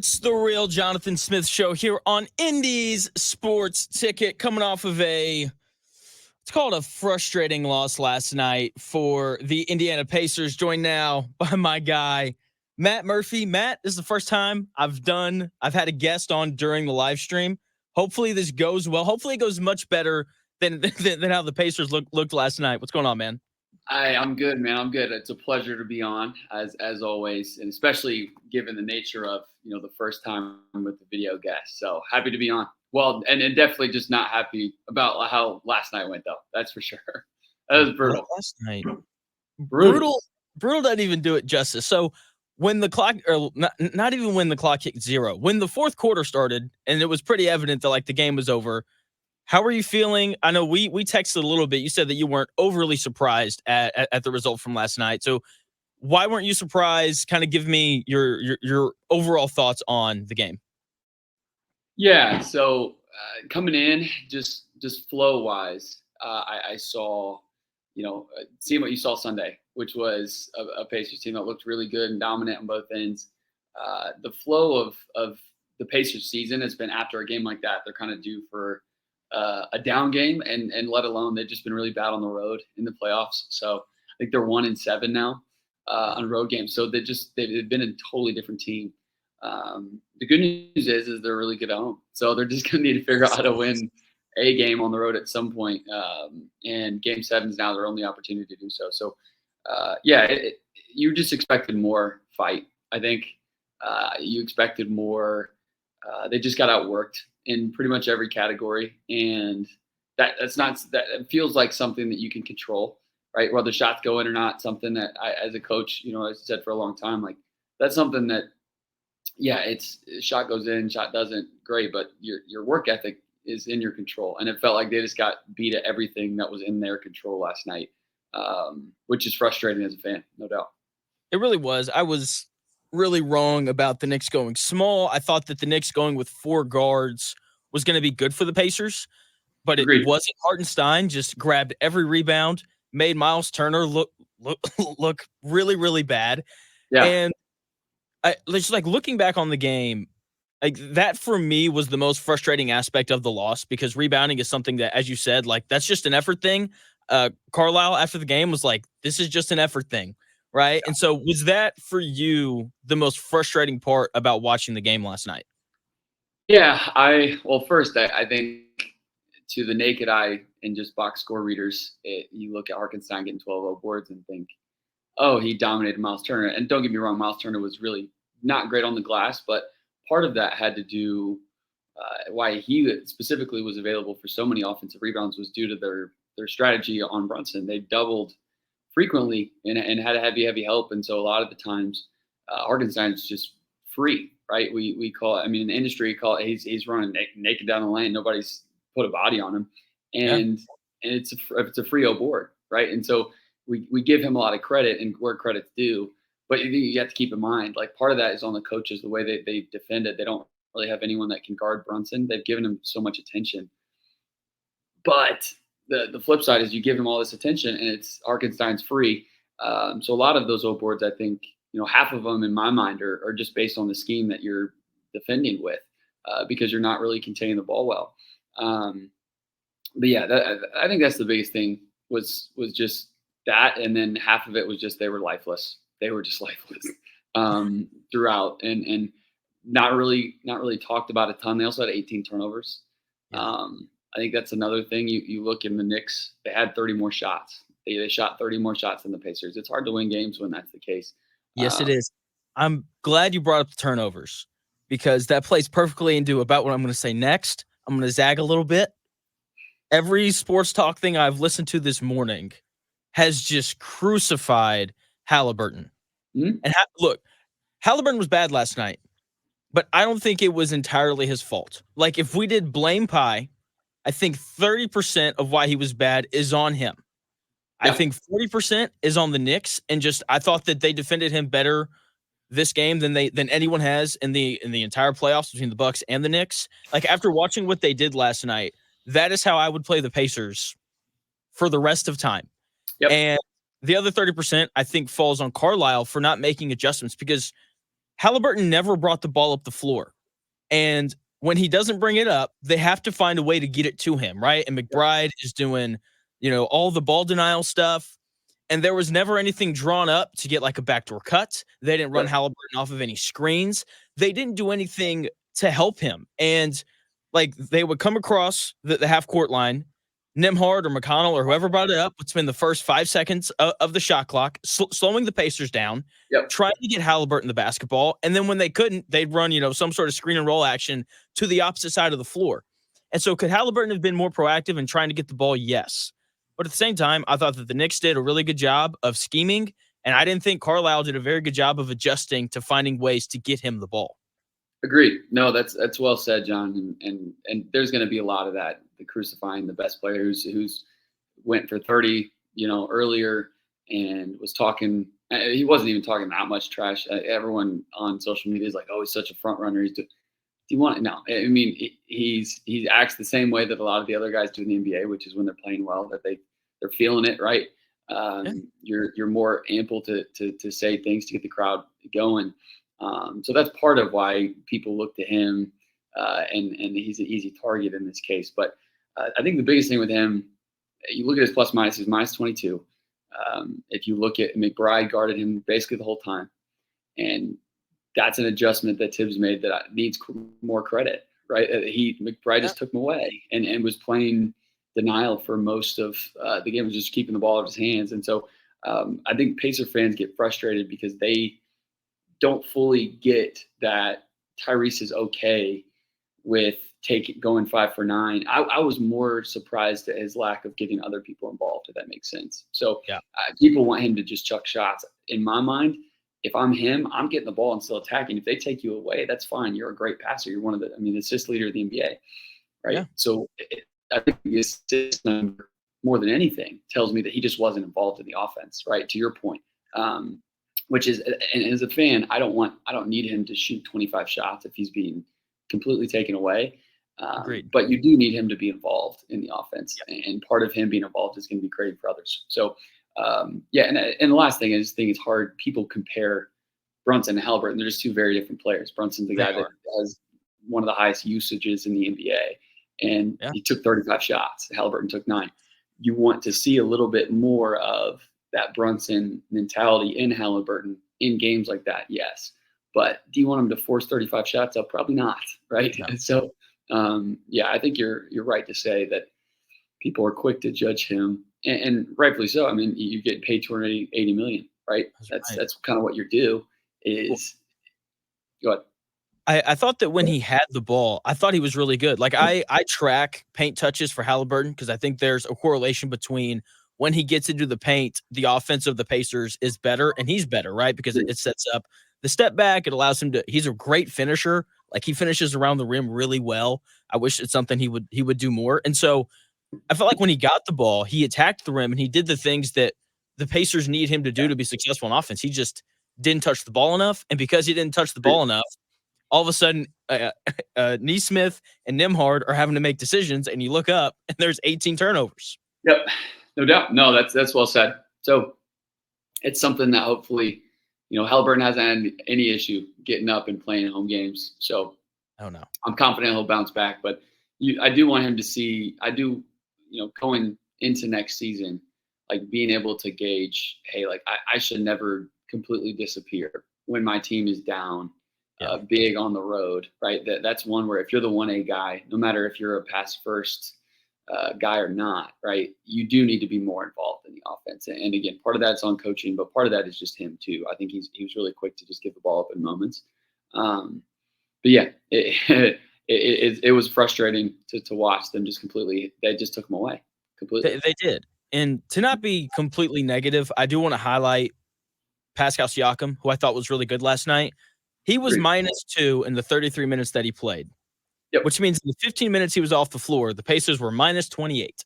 It's the real Jonathan Smith show here on Indy's Sports Ticket, coming off of it's called a frustrating loss last night for the Indiana Pacers. Joined now by my guy, Matt Murphy. Matt, this is the first time I've had a guest on during the live stream. Hopefully this goes well. Hopefully it goes much better than how the Pacers looked last night. What's going on, man? I'm good, man. I'm good. It's a pleasure to be on as always, and especially given the nature of the first time with the video guest. So happy to be on. Well, and definitely just not happy about how last night went, though. That's for sure. That was brutal. Last night, brutal doesn't even do it justice. So when the clock, or not even when the clock hit zero, when the fourth quarter started, and it was pretty evident that the game was over. How are you feeling? I know we texted a little bit. You said that you weren't overly surprised at the result from last night. So why weren't you surprised? Kind of give me your overall thoughts on the game. Yeah. So coming in, just flow wise, I saw, seeing what you saw Sunday, which was a Pacers team that looked really good and dominant on both ends. The flow of the Pacers season has been after a game like that. They're kind of due for a down game, and let alone they've just been really bad on the road in the playoffs. So I think they're 1-7 now on road games. So they've been a totally different team. The good news is they're really good at home. So they're just going to need to figure out how to win a game on the road at some point. And Game 7 is now their only opportunity to do so. So you just expected more fight. I think you expected more. They just got outworked in pretty much every category, and that's not that. It feels like something that you can control, right? Whether shots go in or not, something that I, as a coach, as I said for a long time, that's something that, it's shot goes in, shot doesn't, great, but your work ethic is in your control, and it felt like they just got beat at everything that was in their control last night, which is frustrating as a fan, no doubt. It really was. I was really wrong about the Knicks going small. I thought that the Knicks going with 4 guards was going to be good for the Pacers, but it wasn't. Hartenstein just grabbed every rebound, made Miles Turner look really, really bad. Yeah. And just looking back on the game, that for me was the most frustrating aspect of the loss, because rebounding is something that, as you said, that's just an effort thing. Carlisle after the game was like, this is just an effort thing. Right. And so was that for you the most frustrating part about watching the game last night? Yeah, first, I think to the naked eye and just box score readers, you look at Hartenstein getting 12 boards and think, oh, he dominated Miles Turner. And don't get me wrong, Miles Turner was really not great on the glass, but part of that had to do why he specifically was available for so many offensive rebounds was due to their strategy on Brunson. They doubled frequently and had a heavy help. And so a lot of the times Hartenstein's just free, right? We call it, in the industry, call it, he's running naked down the lane. Nobody's put a body on him. And it's a free board, right? And so we give him a lot of credit and where credit's due, but you have to keep in mind, part of that is on the coaches, the way they defend it. They don't really have anyone that can guard Brunson. They've given him so much attention. But the flip side is you give him all this attention and it's Hartenstein's free. So a lot of those boards, I think, half of them in my mind are just based on the scheme that you're defending with, because you're not really containing the ball well. But yeah, I think that's the biggest thing was just that. And then half of it was just, they were lifeless. They were just lifeless throughout and not really talked about a ton. They also had 18 turnovers. Yeah. I think that's another thing. You look in the Knicks, they had 30 more shots. They shot 30 more shots than the Pacers. It's hard to win games when that's the case. Yes, it is. I'm glad you brought up the turnovers, because that plays perfectly into about what I'm going to say next. I'm going to zag a little bit. Every sports talk thing I've listened to this morning has just crucified Halliburton. Mm-hmm. And look, Halliburton was bad last night, but I don't think it was entirely his fault. If we did blame pie, I think 30% of why he was bad is on him. Yeah. I think 40% is on the Knicks, and I thought that they defended him better this game than anyone has in the entire playoffs between the Bucks and the Knicks. After watching what they did last night, that is how I would play the Pacers for the rest of time. Yep. And the other 30%, I think, falls on Carlisle for not making adjustments, because Halliburton never brought the ball up the floor. And when he doesn't bring it up, they have to find a way to get it to him, right? And McBride is doing, all the ball denial stuff. And there was never anything drawn up to get like a backdoor cut. They didn't run Halliburton off of any screens. They didn't do anything to help him. And like they would come across the half court line. Nimhard or McConnell or whoever brought it up would spend the first 5 seconds of the shot clock slowing the Pacers down, trying to get Halliburton the basketball. And then when they couldn't, they'd run, some sort of screen and roll action to the opposite side of the floor. And so could Halliburton have been more proactive in trying to get the ball? Yes. But at the same time, I thought that the Knicks did a really good job of scheming, and I didn't think Carlisle did a very good job of adjusting to finding ways to get him the ball. Agreed. No, that's well said, John. And there's going to be a lot of that. The crucifying the best player who's went for 30, earlier and was talking. He wasn't even talking that much trash. Everyone on social media is like, "Oh, he's such a front runner." Do you want? No, I mean, he acts the same way that a lot of the other guys do in the NBA, which is when they're playing well, that they're feeling it, right? You're more ample to say things to get the crowd going. So that's part of why people look to him, and he's an easy target in this case. But I think the biggest thing with him, you look at his plus minus, he's minus 22. If you look at McBride guarded him basically the whole time, and that's an adjustment that Tibbs made that needs more credit, right? McBride just took him away and was playing denial for most of the game, was just keeping the ball out of his hands. And so I think Pacer fans get frustrated because they don't fully get that Tyrese is okay with going 5 for 9. I was more surprised at his lack of getting other people involved, if that makes sense. So people want him to just chuck shots. In my mind, if I'm him, I'm getting the ball and still attacking. If they take you away, that's fine. You're a great passer. You're one of the assist leader of the NBA, right? Yeah. So I think the assist number, more than anything, tells me that he just wasn't involved in the offense, right? To your point. Which is, and as a fan, I don't need him to shoot 25 shots if he's being completely taken away. But you do need him to be involved in the offense, and part of him being involved is going to be creating for others. So, and the last thing is, it's hard. People compare Brunson and Halliburton. They're just two very different players. Brunson's the guy that has one of the highest usages in the NBA, and he took 35 shots. Halliburton took 9. You want to see a little bit more of that Brunson mentality in Halliburton in games like that, yes. But do you want him to force 35 shots up? Probably not, right? No. And so, I think you're right to say that people are quick to judge him, and rightfully so. I mean, you get paid $280 million, right? That's kind of what your due is. Go ahead. I thought that when he had the ball, I thought he was really good. Like I track paint touches for Halliburton because I think there's a correlation between when he gets into the paint, the offense of the Pacers is better, and he's better, right? Because it sets up the step back. It allows him to. He's a great finisher. Like he finishes around the rim really well. I wish it's something he would do more. And so I felt like when he got the ball, he attacked the rim and he did the things that the Pacers need him to do to be successful in offense. He just didn't touch the ball enough, and because he didn't touch the ball enough, all of a sudden, Nesmith and Nimhard are having to make decisions, and you look up and there's 18 turnovers. Yep. No doubt. No, that's well said. So it's something that hopefully, Halliburton hasn't had any issue getting up and playing home games. So I'm confident he'll bounce back. But I do want him to see, going into next season, like being able to gauge, hey, like I should never completely disappear when my team is down, big on the road, right? That's one where if you're the 1A guy, no matter if you're a pass first guy or not, right? You do need to be more involved in the offense. And again, part of that's on coaching, but part of that is just him too. I think he was really quick to just give the ball up in moments. But yeah, it was frustrating to watch them just completely. They just took him away completely. They did. And to not be completely negative, I do want to highlight Pascal Siakam, who I thought was really good last night. He was -2 in the 33 minutes that he played. Yep. Which means in the 15 minutes he was off the floor, the Pacers were -28.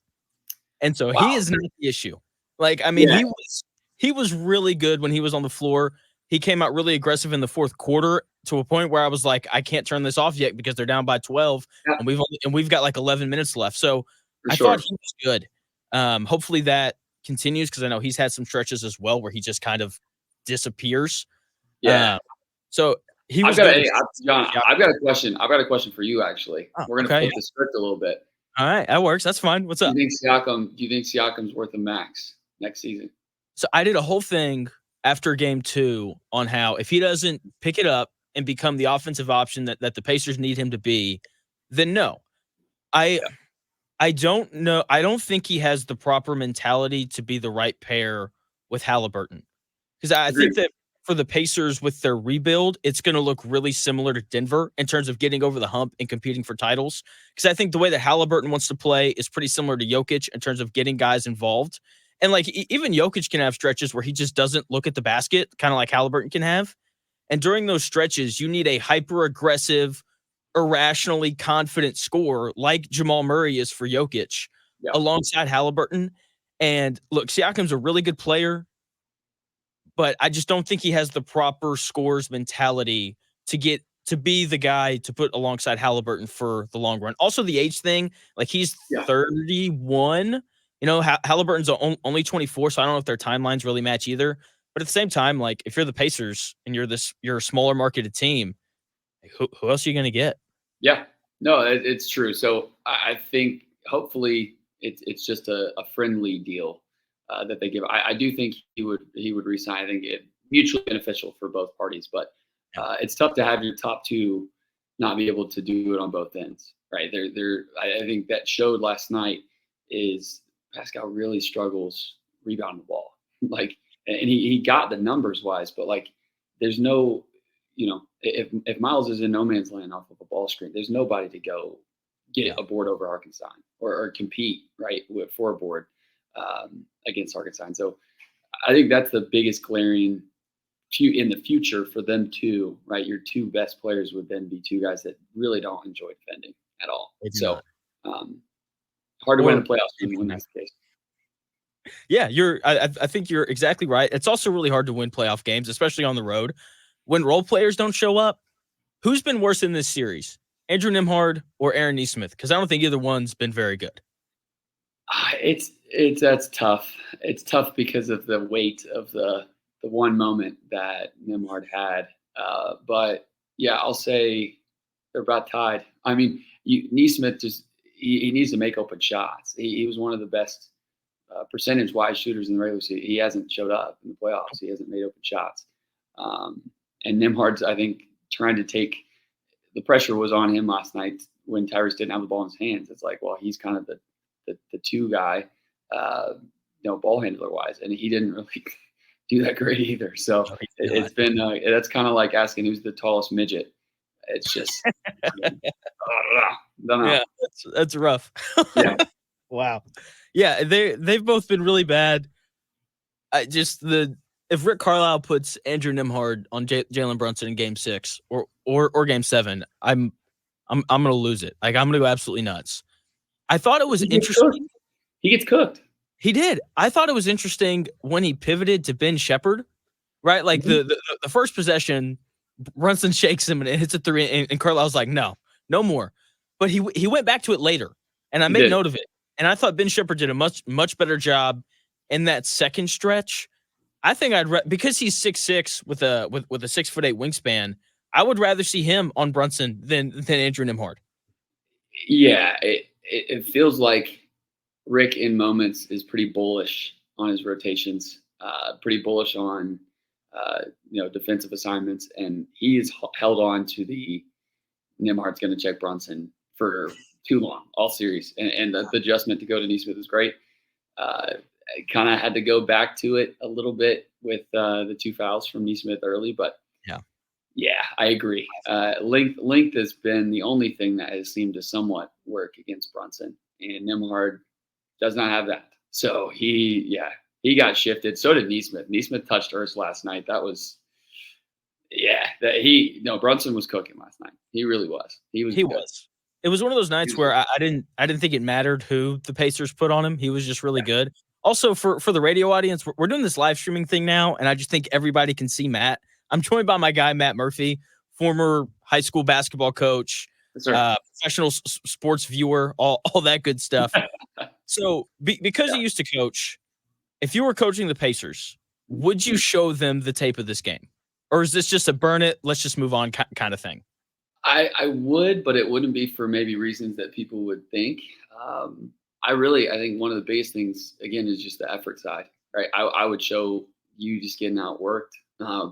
And so he is not the issue. Like, I mean, he was really good when he was on the floor. He came out really aggressive in the fourth quarter to a point where I was like, I can't turn this off yet because they're down by 12 and we've got like 11 minutes left. So I thought he was good. Hopefully that continues because I know he's had some stretches as well where he just kind of disappears. Yeah. So He I've was got good a with John. yeah. I've got a question. I've got a question for you. Actually, Oh, we're gonna okay, flip yeah. the script a little bit. All right, that works. That's fine. What's up? Do you think Siakam's worth a max next season? So I did a whole thing after game 2 on how if he doesn't pick it up and become the offensive option that the Pacers need him to be, then no. I Yeah, I don't know. I don't think he has the proper mentality to be the right pair with Halliburton. Because I think agreed. that for the Pacers with their rebuild, it's going to look really similar to Denver in terms of getting over the hump and competing for titles. Because I think the way that Halliburton wants to play is pretty similar to Jokic in terms of getting guys involved. And like even Jokic can have stretches where he just doesn't look at the basket, kind of like Halliburton can have. And during those stretches, you need a hyper aggressive, irrationally confident scorer like Jamal Murray is for Jokic Yeah, alongside Halliburton. And look, Siakam's a really good player, but I just don't think he has the proper scores mentality to get to be the guy to put alongside Halliburton for the long run. Also, the age thing, like he's yeah. 31. You know, Halliburton's only 24, so I don't know if their timelines really match either. But at the same time, like if you're the Pacers and you're a smaller marketed team, like, who else are you going to get? Yeah, no, it's true. So I think hopefully it's just a friendly deal that they give. I do think he would resign. I think it mutually beneficial for both parties, but Yeah, it's tough to have your top two not be able to do it on both ends, right? I think that showed last night is Pascal really struggles rebounding the ball, like, and he got the numbers wise, but like, there's no if Miles is in no man's land off of a ball screen, there's nobody to go get yeah. a board over Arkansas or compete right for a board against Arkansas. So I think that's the biggest glaring in the future for them too. Right, your two best players would then be two guys that really don't enjoy defending at all. They do So not. um, hard to win a Or playoff game when that's the case. yeah, I think you're exactly right. It's also really hard to win playoff games, especially on the road. When role players don't show up, who's been worse in this series? Andrew Nimhard or Aaron Nesmith? Because I don't think either one's been very good. It's that's tough. It's tough because of the weight of the one moment that Nimhard had. But yeah, I'll say they're about tied. I mean, Neesmith he needs to make open shots. He was one of the best percentage-wise shooters in the regular season. He hasn't showed up in the playoffs. He hasn't made open shots. Um, and Nimhard's, I think, trying to take the pressure was on him last night when Tyrese didn't have the ball in his hands. It's like, well, he's kind of the two guy, uh, ball handler wise, and he didn't really do that great either. So No, he's it's not. been that's kind of like asking who's the tallest midget. It's just, I mean, don't know. Yeah, that's rough. Yeah, Wow. Yeah, they've both been really bad. I just the if Rick Carlisle puts Andrew Nimhard on Jalen Brunson in Game 6 or Game 7, I'm gonna lose it. Like I'm gonna go absolutely nuts. I thought it was he gets cooked. interesting. He gets cooked. He did. I thought it was interesting when he pivoted to Ben Shepherd, right? Like Mhm. the first possession, Brunson shakes him and it hits a three, and Carlisle's like, no more. But he went back to it later, and I He made did. note of it. And I thought Ben Shepherd did a much better job in that second stretch. I think because he's 6'6" with a 6'8" wingspan. I would rather see him on Brunson than Andrew Nimhard. Yeah, it feels like Rick in moments is pretty bullish on his rotations, pretty bullish on defensive assignments, and he is held on to the Nimhard's going to check Brunson for too long all series, and the adjustment to go to Neesmith is great. I kind of had to go back to it a little bit with the two fouls from Neesmith early, but Yeah. yeah, I agree. Length has been the only thing that has seemed to somewhat work against Brunson, and Nimhard does not have that. So he got shifted. So did Neesmith. Neesmith touched Urs last night. That was Brunson was cooking last night. He really was. He was He good. was. It was one of those He nights was where good. I didn't think it mattered who the Pacers put on him. He was just really good. Also, for the radio audience, we're doing this live streaming thing now, and I just think everybody can see Matt. I'm joined by my guy Matt Murphy, former high school basketball coach, Yes, sir. professional sports viewer, all that good stuff. So, because Yeah. he used to coach, if you were coaching the Pacers, would you show them the tape of this game, Or is this just a burn it, let's just move on kind of thing? I would, but it wouldn't be for maybe reasons that people would think. Um, I think one of the biggest things again is just the effort side, right? I would show you just getting outworked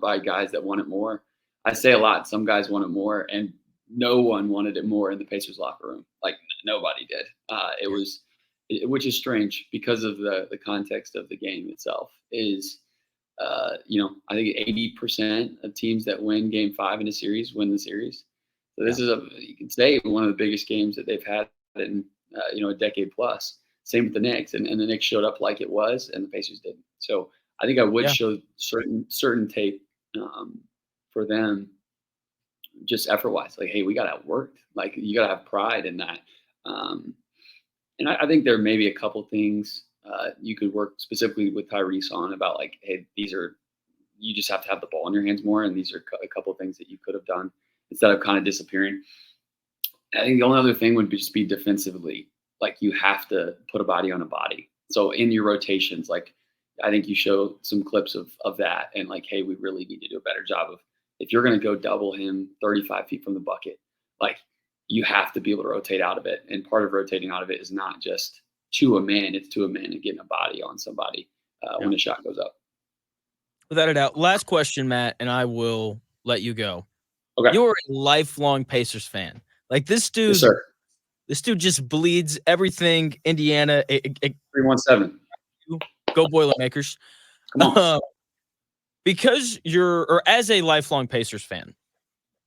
by guys that want it more. I say a lot. Some guys want it more, and no one wanted it more in the Pacers locker room. Like nobody did. Which is strange because of the context of the game itself. I think 80% of teams that win Game 5 in a series win the series. So this Yeah. is you can say one of the biggest games that they've had in a decade plus. Same with the Knicks, and the Knicks showed up like it was, and the Pacers didn't. So I think I would Yeah. show certain tape for them, just effort wise. Like, hey, we got outworked. Like you got to have pride in that. Um, and I think there may be a couple things you could work specifically with Tyrese on about like, hey, you just have to have the ball in your hands more, and these are a couple of things that you could have done instead of kind of disappearing. I think the only other thing would just be defensively. Like you have to put a body on a body. So in your rotations, like I think you show some clips of that, and like, hey, we really need to do a better job of if you're going to go double him 35 feet from the bucket, like you have to be able to rotate out of it. And part of rotating out of it is not just to a man; it's to a man and getting a body on somebody when the shot goes up. Without a doubt. Last question, Matt, and I will let you go. Okay. You're a lifelong Pacers fan. Like Yes, sir. this dude just bleeds everything Indiana. 317. Go Boilermakers. Come on. Because or as a lifelong Pacers fan,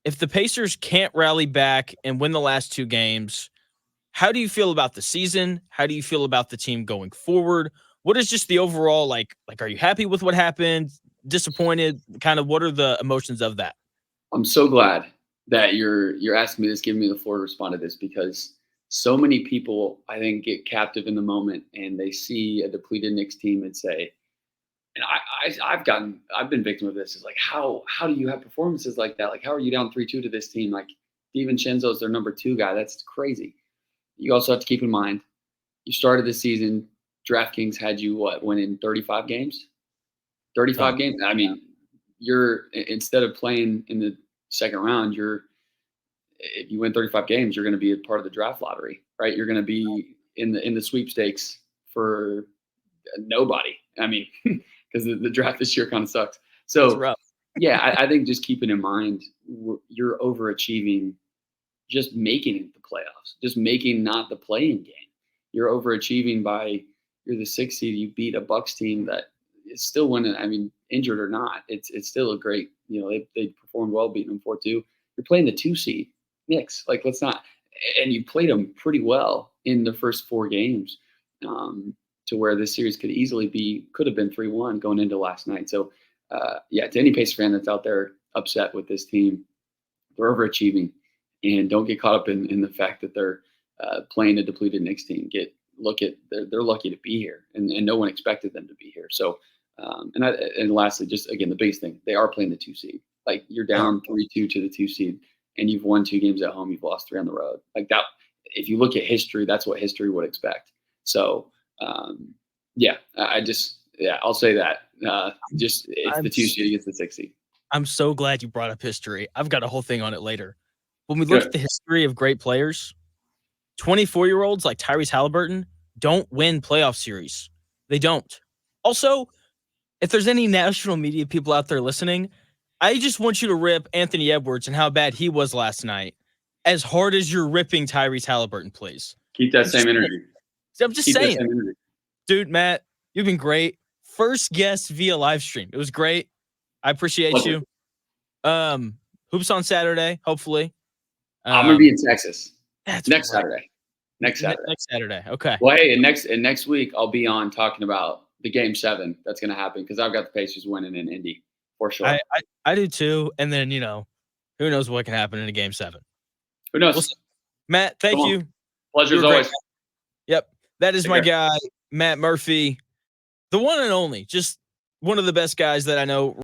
if the Pacers can't rally back and win the last 2 games, how do you feel about the season? How do you feel about the team going forward? What is just the overall like are you happy with what happened? Disappointed? Kind of what are the emotions of that? I'm so glad that you're asking me this, giving me the floor to respond to this, because so many people I think get captive in the moment and they see a depleted Knicks team and say, and I've been victim of this. Is like how do you have performances like that? Like how are you down 3-2 to this team? Like DiVincenzo's their number 2 guy. That's crazy. You also have to keep in mind you started the season. DraftKings had you winning 35 games. 35 games. I mean, you're instead of playing in the second round, if you win 35 games, you're going to be a part of the draft lottery, right? You're going to be in the sweepstakes for nobody. I mean, because the draft this year kind of sucks. So yeah, I think just keeping in mind you're overachieving, just making it the playoffs, just making not the playing game. You're overachieving by you're the 6th seed. You beat a Bucks team that is still winning. I mean, injured or not, it's still a great. They performed well, beating them 4-2. You're playing the 2 seed Knicks. Like let's not. And you played them pretty well in the first 4 games, to where this series could have been 3-1 going into last night. So yeah, to any Pacer fan that's out there upset with this team, they're overachieving, and don't get caught up in the fact that they're playing a depleted Knicks team. They're lucky to be here, and no one expected them to be here. So, and lastly, just again, the biggest thing, they are playing the 2 seed. Like you're down 3-2 to the 2 seed, and you've won 2 games at home. You've lost 3 on the road. Like that, if you look at history, that's what history would expect. So, I'll say that. It's the 2 seed against the 6 seed. I'm so glad you brought up history. I've got a whole thing on it later. When we look at the history of great players, 24-year-olds like Tyrese Halliburton don't win playoff series. They don't. Also, if there's any national media people out there listening, I just want you to rip Anthony Edwards and how bad he was last night as hard as you're ripping Tyrese Halliburton, please. Keep that same energy. I'm just saying. Dude, Matt, you've been great. First guest via live stream. It was great. I appreciate you. Hoops on Saturday, hopefully. I'm gonna be in Texas. Next Saturday. Next Saturday. Okay. Well, hey, and next week I'll be on talking about the Game 7 that's gonna happen, because I've got the Pacers winning in Indy for sure. I do too. And then who knows what can happen in a Game 7? Who knows? Matt, thank you. Pleasure as always. Yep. That is my guy, Matt Murphy, the one and only, just one of the best guys that I know.